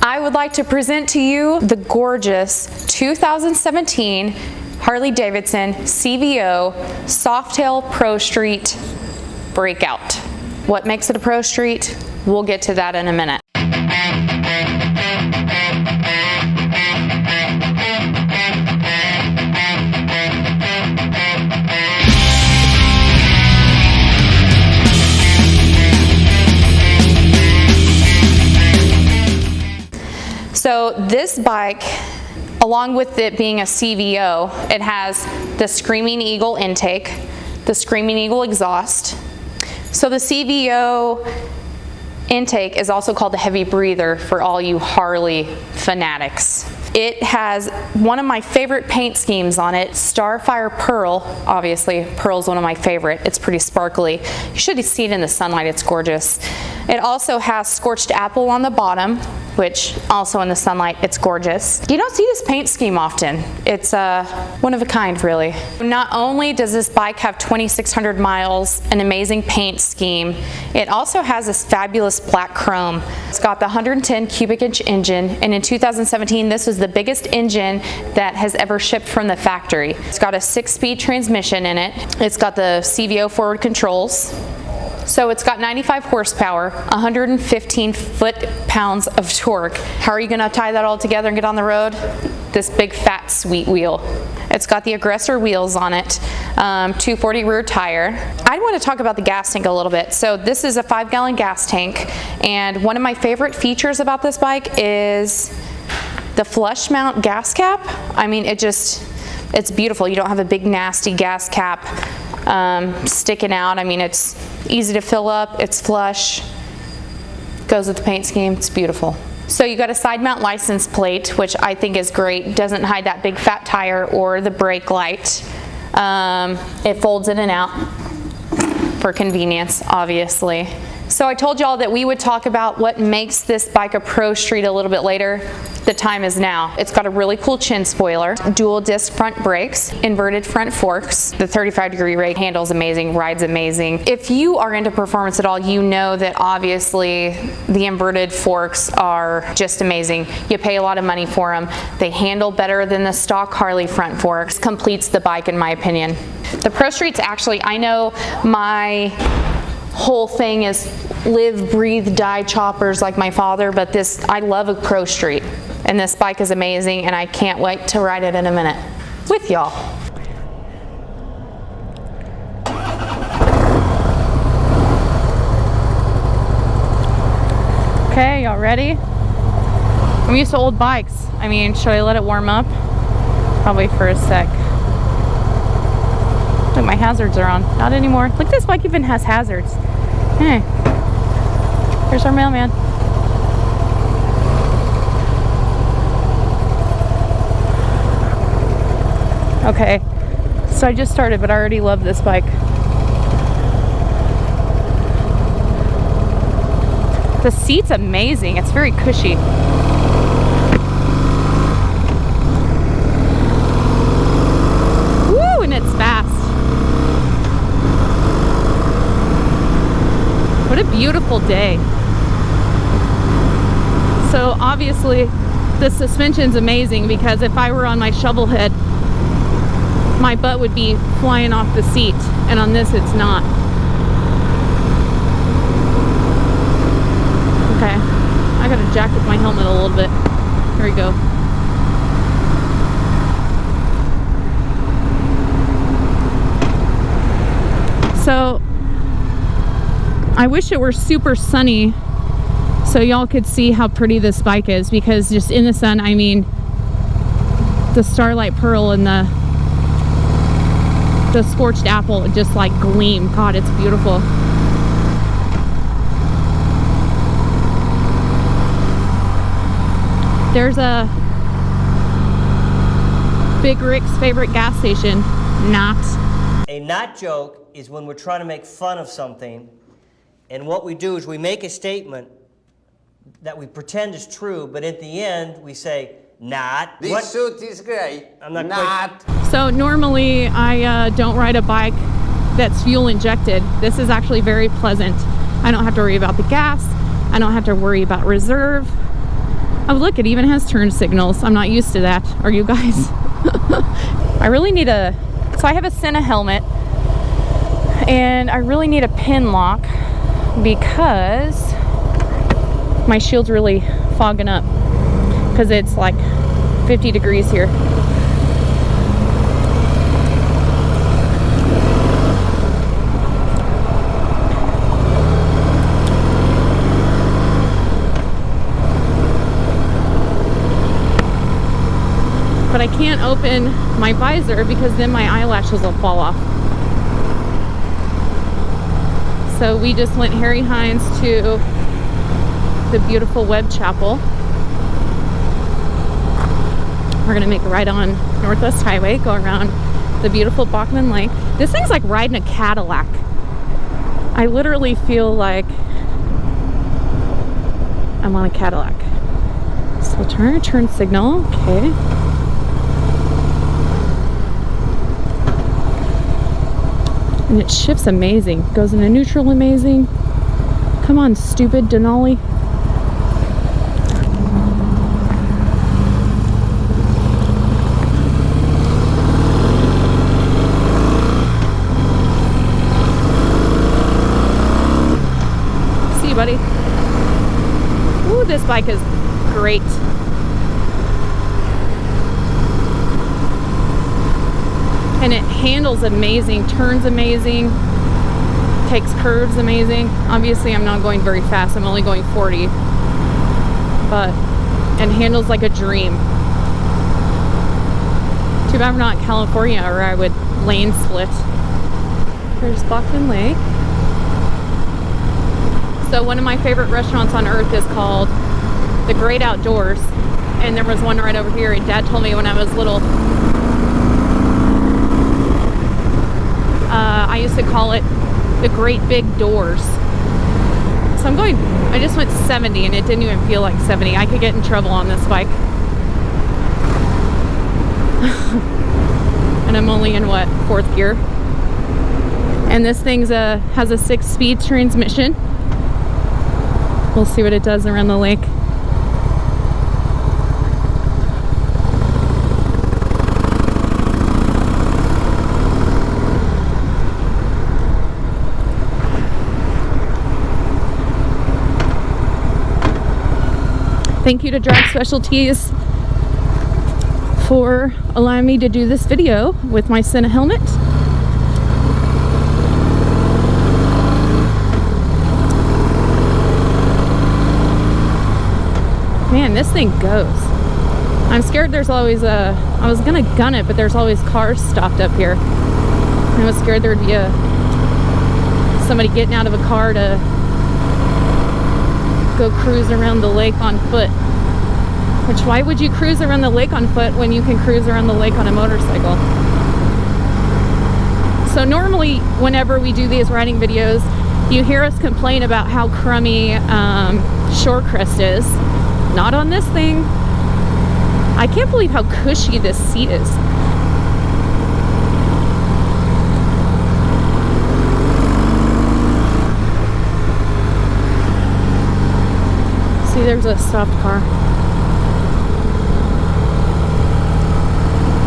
I would like to present to you the gorgeous 2017 Harley Davidson CVO Softail ProStreet Breakout. What makes it a Pro Street? We'll get to that in a minute. So this bike, along with it being a CVO, it has the Screamin Eagle intake, the Screamin Eagle exhaust. So the CVO intake is also called the heavy breather for all you Harley fanatics. It has one of my favorite paint schemes on it, Starfire Pearl. Obviously, Pearl's one of my favorite. It's pretty sparkly. You should see it in the sunlight, it's gorgeous. It also has Scorched Apple on the bottom, which also in the sunlight, it's gorgeous. You don't see this paint scheme often. It's one of a kind, really. Not only does this bike have 2,600 miles, an amazing paint scheme, it also has this fabulous black chrome. It's got the 110 cubic inch engine, and in 2017, this was the biggest engine that has ever shipped from the factory. It's got a 6-speed transmission in it. It's got the CVO forward controls. So it's got 95 horsepower, 115 foot-pounds of torque. How are you gonna tie that all together and get on the road? This big fat sweet wheel. It's got the aggressor wheels on it, 240 rear tire. I want to talk about the gas tank a little bit. So this is a 5-gallon gas tank, and one of my favorite features about this bike is the flush mount gas cap. I mean, it's beautiful. You don't have a big nasty gas cap sticking out. I mean, it's easy to fill up, it's flush, goes with the paint scheme, it's beautiful. So you got a side mount license plate, which I think is great. Doesn't hide that big fat tire or the brake light. It folds in and out for convenience, obviously. So I told y'all that we would talk about what makes this bike a Pro Street a little bit later. The time is now. It's got a really cool chin spoiler, dual disc front brakes, inverted front forks. The 35-degree rake handle's amazing, ride's amazing. If you are into performance at all, you know that obviously the inverted forks are just amazing. You pay a lot of money for them. They handle better than the stock Harley front forks. Completes the bike in my opinion. The Pro Streets actually, I know my whole thing is live, breathe, die choppers like my father, but this, I love a Pro Street. And this bike is amazing, and I can't wait to ride it in a minute with y'all. Okay, y'all ready? I'm used to old bikes. I mean, should I let it warm up? Probably for a sec. Look, my hazards are on. Not anymore. Look, this bike even has hazards. Hey, here's our mailman. Okay, so I just started, but I already love this bike. The seat's amazing. It's very cushy. Woo, and it's fast. What a beautiful day. So obviously the suspension's amazing, because if I were on my shovel head, my butt would be flying off the seat, and on this it's not. Okay, I gotta jack with my helmet a little bit. Here we go. So I wish it were super sunny so y'all could see how pretty this bike is, because just in the sun, I mean, the Starlight Pearl and the Scorched Apple just like gleam. God, it's beautiful. There's a Big Rick's favorite gas station. Not. A not joke is when we're trying to make fun of something, and what we do is we make a statement that we pretend is true, but at the end we say, not. This suit is great. I'm not. So normally I don't ride a bike that's fuel injected. This is actually very pleasant. I don't have to worry about the gas. I don't have to worry about reserve. Oh, look, it even has turn signals. I'm not used to that. Are you guys? I really need a... So I have a Sena helmet, and I really need a pin lock because my shield's really fogging up because it's like 50 degrees here. But I can't open my visor because then my eyelashes will fall off. So we just went Harry Hines to the beautiful Webb Chapel. We're gonna make a ride on Northwest Highway, go around the beautiful Bachman Lake. This thing's like riding a Cadillac. I literally feel like I'm on a Cadillac. So turn signal, okay. And it shifts amazing. Goes into neutral amazing. Come on, stupid Denali. See you, buddy. Ooh, this bike is great. And it handles amazing, turns amazing, takes curves amazing. Obviously, I'm not going very fast. I'm only going 40. And handles like a dream. Too bad we're not in California, or I would lane split. There's Bachman Lake. So one of my favorite restaurants on earth is called The Great Outdoors. And there was one right over here. And Dad told me when I was little, I used to call it the Great Big Doors. So I just went 70 and it didn't even feel like 70. I could get in trouble on this bike. And I'm only in what, 4th gear? And this thing has a 6-speed transmission. We'll see what it does around the lake. Thank you to Drag Specialties for allowing me to do this video with my Sena helmet. Man, this thing goes. I'm scared there's always I was gonna gun it, but there's always cars stopped up here. I was scared there'd be somebody getting out of a car to go cruise around the lake on foot. Which, why would you cruise around the lake on foot when you can cruise around the lake on a motorcycle? So normally, whenever we do these riding videos, you hear us complain about how crummy Shorecrest is. Not on this thing. I can't believe how cushy this seat is. See, there's a stopped car.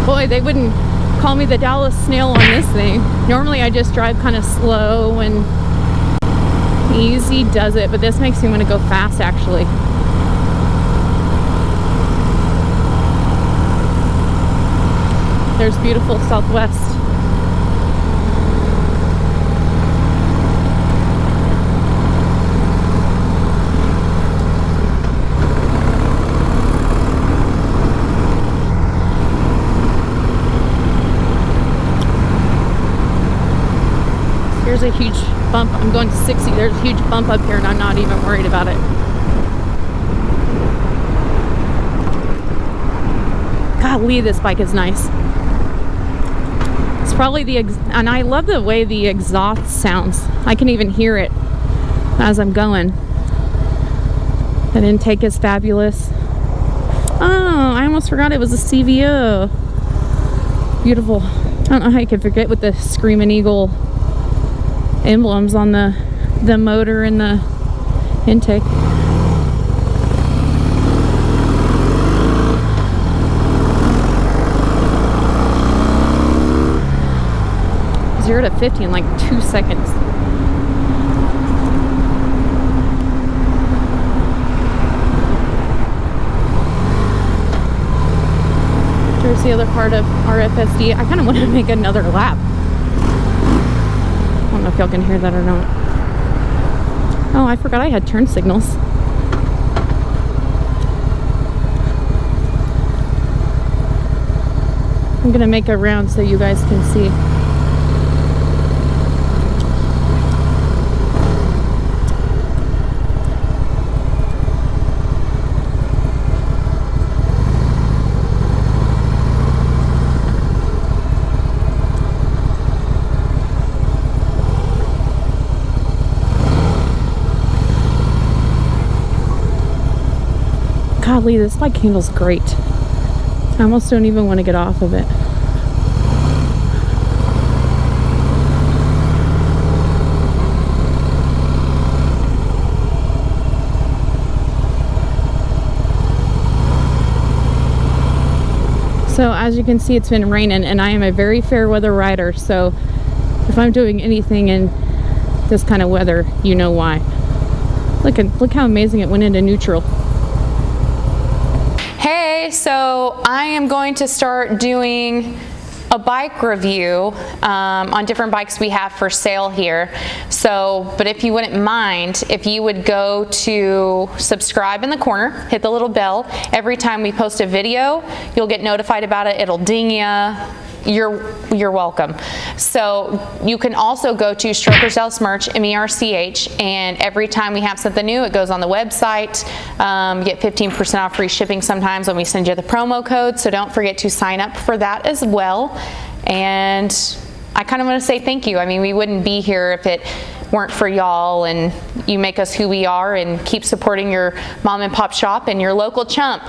Boy, they wouldn't call me the Dallas snail on this thing. Normally I just drive kind of slow and easy does it, but this makes me want to go fast actually. There's beautiful Southwest. Here's a huge bump. I'm going to 60. There's a huge bump up here and I'm not even worried about it. Golly, this bike is nice. It's probably and I love the way the exhaust sounds. I can even hear it as I'm going. That intake is fabulous. Oh, I almost forgot it was a CVO. Beautiful. I don't know how you could forget with the Screamin Eagle emblems on the motor and the intake. 0 to 50 in like 2 seconds. There's the other part of RFSD. I kind of want to make another lap. I don't know if y'all can hear that or not. Oh, I forgot I had turn signals. I'm gonna make a round so you guys can see. Golly, this bike handles great. I almost don't even want to get off of it. So as you can see, it's been raining, and I am a very fair weather rider, so if I'm doing anything in this kind of weather, you know why. Look how amazing it went into neutral. Hey, so I am going to start doing a bike review on different bikes we have for sale here. So, but if you wouldn't mind, if you would go to subscribe in the corner, hit the little bell. Every time we post a video, you'll get notified about it. It'll ding you. You're welcome. So you can also go to Strokers Dallas Merch, MERCH, and every time we have something new, it goes on the website. You get 15% off free shipping sometimes when we send you the promo code, so don't forget to sign up for that as well. And I kind of want to say thank you. I mean, we wouldn't be here if it weren't for y'all, and you make us who we are, and keep supporting your mom and pop shop and your local chump.